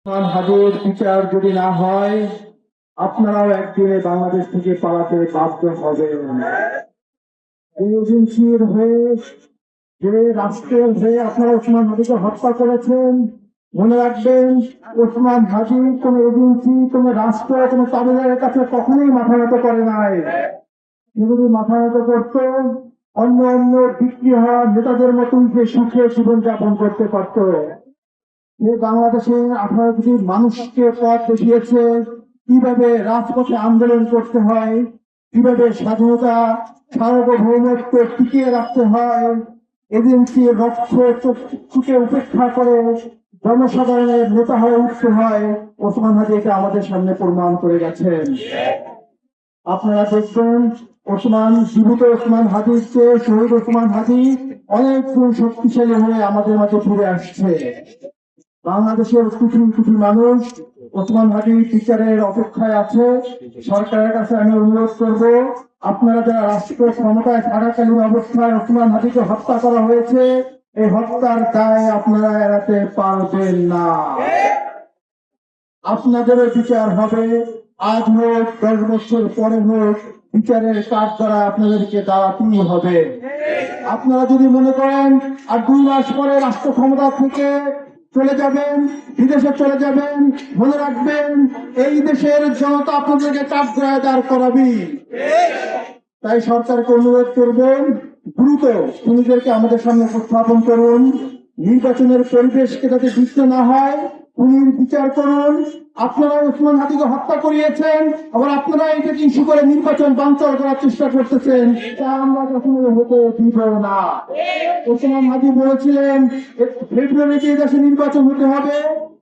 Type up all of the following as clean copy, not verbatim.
হাজির বিচার যদি না হয়, আপনারাও একদিনে বাংলাদেশ থেকে পালাতে বাধ্য হবেন। এই এজেন্সির হয়ে, যে রাষ্ট্রের হয়ে আপনারা ওসমান হাদিকে হত্যা করেছেন, মনে রাখবেন, ওসমান হাদি কোন এজেন্সি, কোন রাষ্ট্র, কোন তাবেদারের কাছে কখনোই মাথা নত করে নাই। যদি মাথা নত করত, অন্য অন্য বিক্রি হওয়া নেতাদের মতন সে সুখে জীবনযাপন করতে পারত। বাংলাদেশে 18 কোটি মানুষকে পথ দেখিয়েছে কিভাবে রাজপথে আন্দোলন করতে হয়, কিভাবে স্বাধীনতা সার্বভৌমত্ব টিকিয়ে রাখতে হয়। এজেন্সির রক্ত চুকে উপেক্ষা করে জনসাধারণের নেতা হয়ে উঠতে হয়। ওসমান হাদি এটা আমাদের সামনে প্রমাণ করে গেছেন। আপনারা দেখবেন, জীবিত ওসমান হাদির চেয়ে শহীদ ওসমান হাদি অনেক গুণ শক্তিশালী হয়ে আমাদের মাঝে ফিরে আসছে। বাংলাদেশের কোটি কোটি মানুষ ওসমান হাদির বিচারের অপেক্ষায় আছে। সরকারের কাছে আমি অনুরোধ করব, আপনারা যারা রাষ্ট্র ক্ষমতায় থাকাকালীন অবস্থায় ওসমান হাদিকে হত্যা করা হয়েছে, এই হত্যার দায় আপনারা এড়াতে পারবেন না। আপনাদেরও বিচার হবে, আজ হোক 10 বছর পরে হোক, বিচারের কাজ দ্বারা আপনাদেরকে দাঁড়াতেই হবে। আপনারা যদি মনে করেন আর 2 মাস পরে রাষ্ট্র ক্ষমতা থেকে চলে যাবেন, বিদেশে চলে যাবেন, মনে রাখবেন এই দেশের জনতা আপনাদেরকে কাঠগড়ায় দাঁড় করাবি। তাই সরকারকে অনুরোধ করবেন, দ্রুত নিজেদেরকে আমাদের সামনে উপস্থাপন করুন। নির্বাচনের পরিবেশকে যাতে বিঘ্ন না হয়, খুনির বিচার করুন। আপনারা ওসমান হাদিকে হত্যা করিয়েছেন, আবার আপনারা এটাকে ইস্যু করে নির্বাচন বানচাল করার চেষ্টা করতেছেন, তা আমরা কখনো হতে দিব না। ওসমান হাদি বলেছিলেন ফেব্রুয়ারিতে দেশে নির্বাচন হতে হবে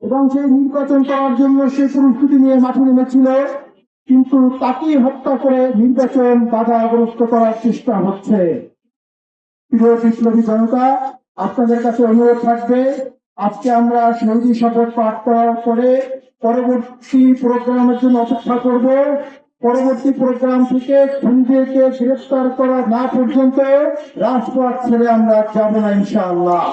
এবং সেই নির্বাচন করার জন্য সে প্রস্তুতি নিয়ে মাঠে নেমেছিল, কিন্তু তাকেই হত্যা করে নির্বাচন বাধাগ্রস্ত করার চেষ্টা হচ্ছে। প্রিয় বিপ্লবী জনতা, আপনাদের কাছে অনুরোধ থাকবে, আজকে আমরা শহীদ শপথ পাঠ করার পরে পরবর্তী প্রোগ্রামের জন্য অপেক্ষা করব। পরবর্তী প্রোগ্রাম থেকে খুনিদেরকে গ্রেফতার করা না পর্যন্ত রাজপথ ছেড়ে আমরা যাব না ইনশাআল্লাহ।